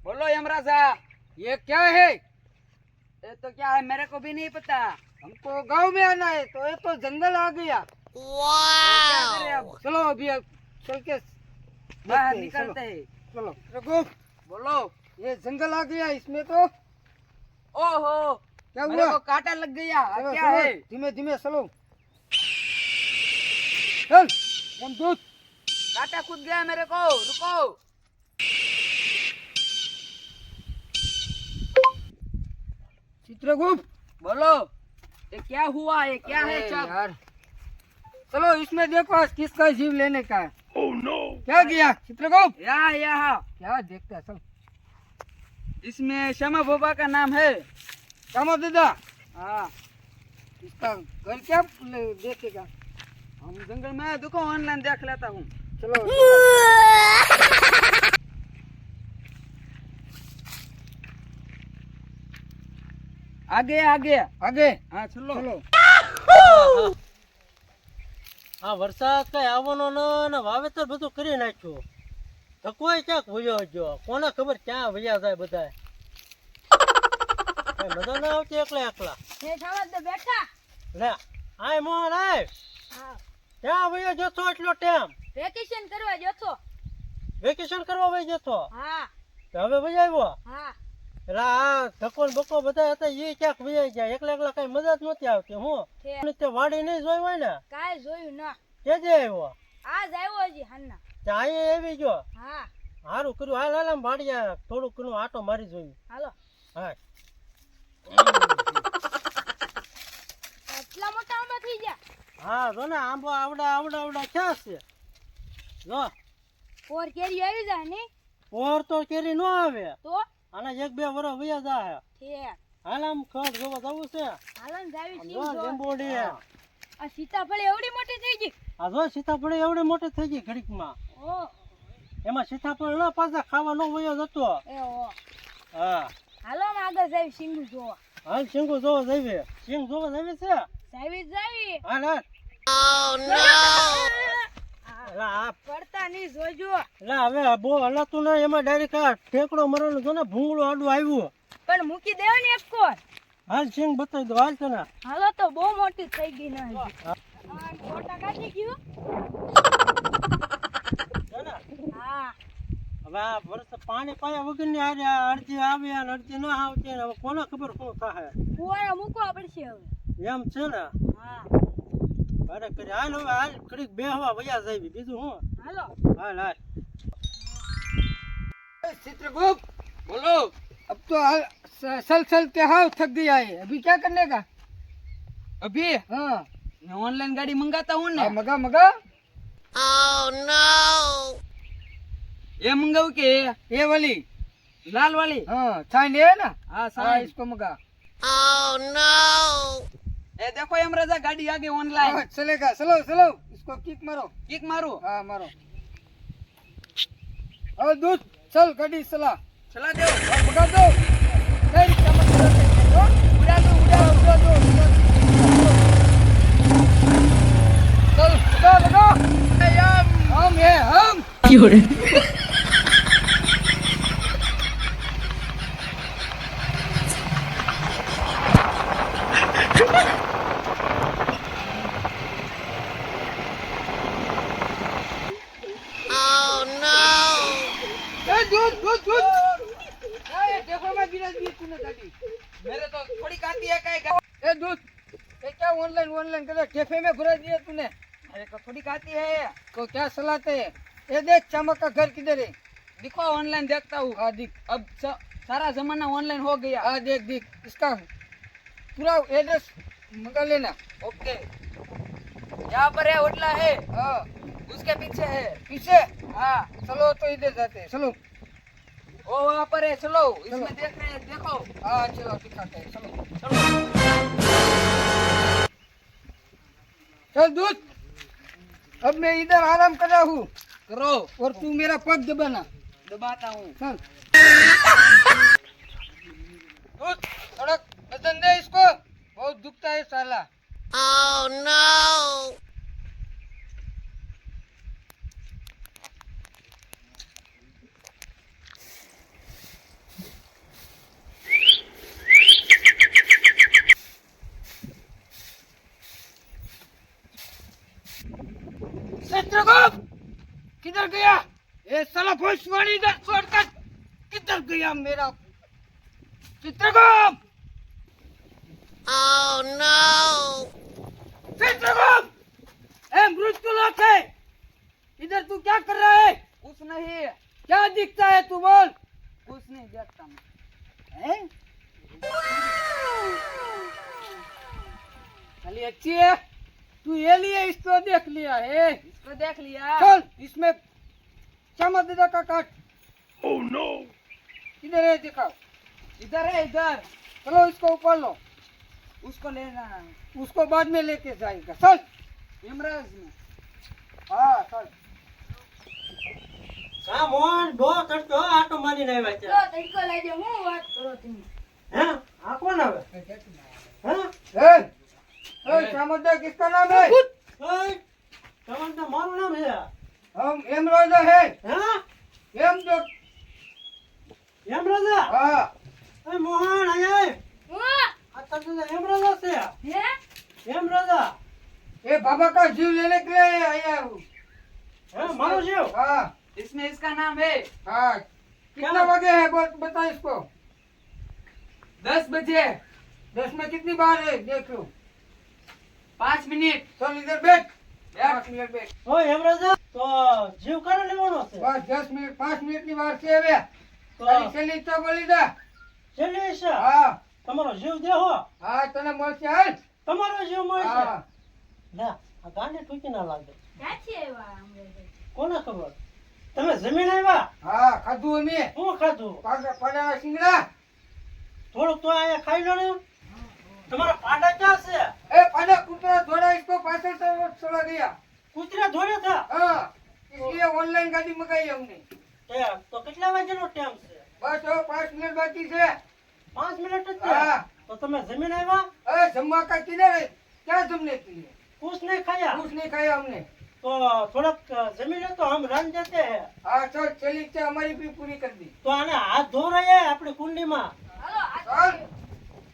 बोलो यमराजा, ये क्या है? ये तो क्या है मेरे को भी नहीं पता। हमको गांव में आना है तो ये तो जंगल आ गया। क्या करें अब? चलो अभी अब चल के बाहर निकलते हैं। चलो रघु, बोलो। ये जंगल आ गया, इसमें तो ओहो क्या हुआ? मेरे को कांटा लग गया। चलो, क्या है? धीमे धीमे चलो। चल यमदूत, कांटा कूद गया मेरे को, रुको। चित्रगुप्त बोलो, ये क्या हुआ? ये क्या है यार? चलो इसमें देखो किसका जीव लेने का है। oh, no. क्या किया चित्रगुप्त? यहाँ क्या देखते हैं? चलो, इसमें श्यामा बाबा का नाम है। श्यामा दादा? हाँ। इसका घर क्या देखेगा? हम जंगल में देखो, ऑनलाइन देख लेता हूँ। चलो आगे आगे आगे। हाँ चलो चलो। આ વરસાદ કઈ આવવાનો ને વાવેતર બધું કરી નાખ્યું તો કોઈ ક્યાંક વયો ગયો, કોને ખબર ક્યાં વયા જાય બધા. મજા ના આવતી એકલા એકલા. લે આય મોહન આય, ક્યાં વયો જતો એટલો ટાઈમ? વેકેશન કરવા જતો. વેકેશન કરવા વયો જતો? હા. તો હવે વયો આવ્યો? હા. એટલે આ ધક્કો ને બક્કો બધા હતા એ ક્યાંક વયા ગયા, એકલા એકલા કઈ મજા જ નહોતી આવતી. હું તે વાડી નહીં જોઈ હોય ને? કાંઈ જોયું ના. કેજે આવ્યો? આજ આવ્યો હજી હાલના. ત્યાં આવી ગયો? હા. હારું કર્યું, હાલ હાલ આમ ભાડિયા થોડુંક ઘણું આટો મારી જોયું. હાલો. હા. એટલા મોટા આંબા થઈ ગયા? હા જો ને આંબા આવડા આવડા આવડા ક્યાં છે? જો પોર કેરી આવી જાય ને? પોર તો કેરી ન આવે તો આના એક બે વર્ષ વયા જાય. ઠીક. હાલ આમ ખડ જોવા જવું છે. હાલો ને જાવી જો લીંબોડી. આ સીતાફળ એવડી મોટી થઈ ગઈ? આ જો સીતાફળ એવડી મોટી થઈ ગઈ ઘડીકમાં. ઓ એમાં સીતાફળ ન પાછા ખાવા ન વયો જતો. એ ઓ. હા હાલો ને આગળ જાવી સિંગુ જોવા. હાલ સિંગુ જોવા જઈએ. સિંગ જોવા જઈએ છે? જાવી. હાલ હાલ. આ પડતા નહીં જોજો. લા હવે બહુ હલાતું ને એમાં ડાયરેક્ટ આ ઠેકડો મરવાનું જો ને ભૂંગળું આડું આવ્યું. પણ મૂકી દેવ ને એક કોર. હાલ સિંગ બતાવી દો હાલ તને. હાલો તો બહુ મોટી થઈ ગઈ ને હજી. ફોટા કાઢી ગયું? હા. હવે આ વર્ષ પાણી પાયા વગર ની હારે અડધી આવે અને અડધી ના આવતી, હવે કોને ખબર શું થાય? ફુવારા મૂકવા પડશે હવે. એમ છે ને? હા. અરે કરી હાલ હવે હાલ ઘડીક બેહવા વયા જાવી, બીજું હું. હાલો. હાલ હાલ. चित्रगुप्त बोलो, अब तो सल के हाव थक गया है, अभी क्या करने का? अभी हाँ मैं ऑनलाइन गाड़ी मंगाता हूँ ना। मंगा मंगा। oh, no. ये मंगाऊ के? ये वाली लाल वाली? हाँ साइन है ना? हाँ साइन, इसको मंगा। oh, no. ये देखो यमराजा गाड़ी आ गई ऑनलाइन। चलेगा, चलो चलो इसको किक मारो। किक मारो? हाँ मारो। और दूध चल गाड़ी चला दो और भगा दो। नहीं चमक उड़ा दो। चल लगा हम ये हम क्यों रे? दूध देखो मैं गिरा दी तूने गाड़ी। मेरे तो थोड़ी आती है काय। ए दूध ये क्या ऑनलाइन कर कैफे में घुरा दिया तूने? अरे को थोड़ी आती है तो क्या चलाते है? ये देख चमक का घर किधर है? दिखो ऑनलाइन देखता हूँ। हाँ दिख, अब सारा जमाना ऑनलाइन हो गया। हाँ देख इसका पूरा एड्रेस मंगा लेना। ओके यहाँ पर है, होटला है। हाँ उसके पीछे है। पीछे? हाँ चलो तो इधर जाते हैं, चलो। ओ वहाँ पर है, चलो इसमें देख रहे हैं, देखो। हाँ चलो दिखाते हैं, चलो। चल दूध, अब मैं इधर आराम कर रहा हूँ, करो और तू मेरा पग दबाना। दबाता हूँ, चल। दूध थोड़ा वजन दे इसको, बहुत दुखता है साला। oh, no. किधर गया ये साला भोसवाड़ी इधर छोड़कर किधर गया मेरा चित्रगुप्त ओह नो चित्रगुप्त ए मृत्यु लोक है इधर तू क्या कर रहा है कुछ नहीं क्या दिखता है तू बोल कुछ नहीं देखता मैं हैं खाली अच्छी है तू ये लिए इसको देख लिया है इसको देख लिया चल इसमें क्षमा दीदा का काट ओह नो किधर है दिखाओ इधर है इधर चलो इसको ऊपर लो उसको ले जाना उसको बाद में लेके जाएगा चल यमराज में हाँ चल કા મોહન બહુ તડકો આટો મારીને આવ્યા છે તો તડકો લાગે હું વાત કરો તમે હે આ કોણ આવે હે ए सामदा किसका नाम है ઓય તમને તો મારું નામ છે हम यमराजा है હે यम जो એમ રાજા हाँ એ મોહન આય હું આ તો એમ રાજા છે હે એમ રાજા ये बाबा का जीव लेने के लिए आया हूँ હે મારો જીવ हाँ इसमें इसका नाम है हाँ कितना बजे है बता इसको 10 बजे 10 में कितनी बार है देख लो 5 मिनट चल इधर बैठ 5 मिनट बैठ ઓય એમ રાજા તો જીવ કરે લેવાનો છે बस 10 मिनट 5 मिनट की बार से है તો चली तो बोली था છેલ્લી છે हाँ તમારો જીવ દેહો हाँ तने मोल से हाल તમારો જીવ મળશે हाँ ના આ ગાંડી ઠૂકી ના લાગે ક્યાંથી આવ્યા અમે કોને ખબર તમે જમીન આવ્યા हाँ खादू हमें શું ખાધું पाड़ा सिंगड़ा થોડુંક તો અહીંયા ખાઈ લો ને તમારા પાડા ક્યાં છે ए पाड़ा कुतरा थोड़ा इसको पास से चला गया કૂતરા ધોળે થા हाँ इसलिए ऑनलाइन गाड़ी मंगाई हमने એ તો કેટલા વાગ્યાનો ટાઈમ છે बस और 5 मिनट बाकी से 5 મિનિટ જ हाँ છે તો તમે જમીન આવ્યા अरे जम्मा का किधर है क्या जमने के लिए कुछ नहीं खाया कुछ नहीं खाया हमने तो थोड़ा जमीन है तो हम रन जाते हैं हाँ चल चली से हमारी भी पूरी कर दी तो आने हाथ धो रहे हैं अपनी कुंडी में હાલો चल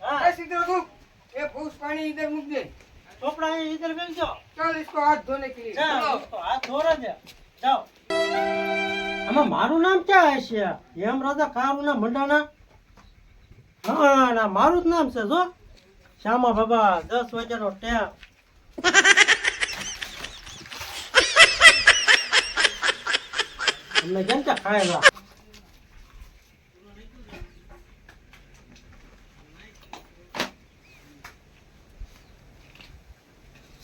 हाँ ऐसे इधर रुक ये फूस पानी इधर मुक दे चोपड़ा ये इधर बेच जाओ चल इसको हाथ धोने के लिए जाओ तो हाथ धो रहे थे जाओ हमें मारू नाम क्या है शे एम राजा कारू ना मंडाना हाँ ना मारू ज नाम से जो श्यामा बाबा 10 वाग्यानो टेम हमने जनता खाएगा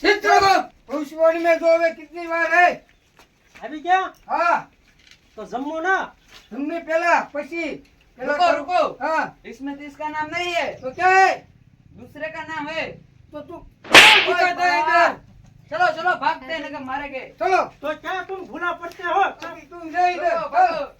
चित्रगुप्त भविष्यवाणी में जो है कितनी बार है अभी क्या हाँ तो जम्मू ना हमने पहला पसी रुको रुको हाँ इसमें तो इसका नाम नहीं है तो क्या है दूसरे का नाम है तो तू दिखाता है इधर चलो चलो भागते हैं नहीं तो मारेंगे चलो तो क्या तुम भूला पड़ते हो तू इधर रुको, चल रुको।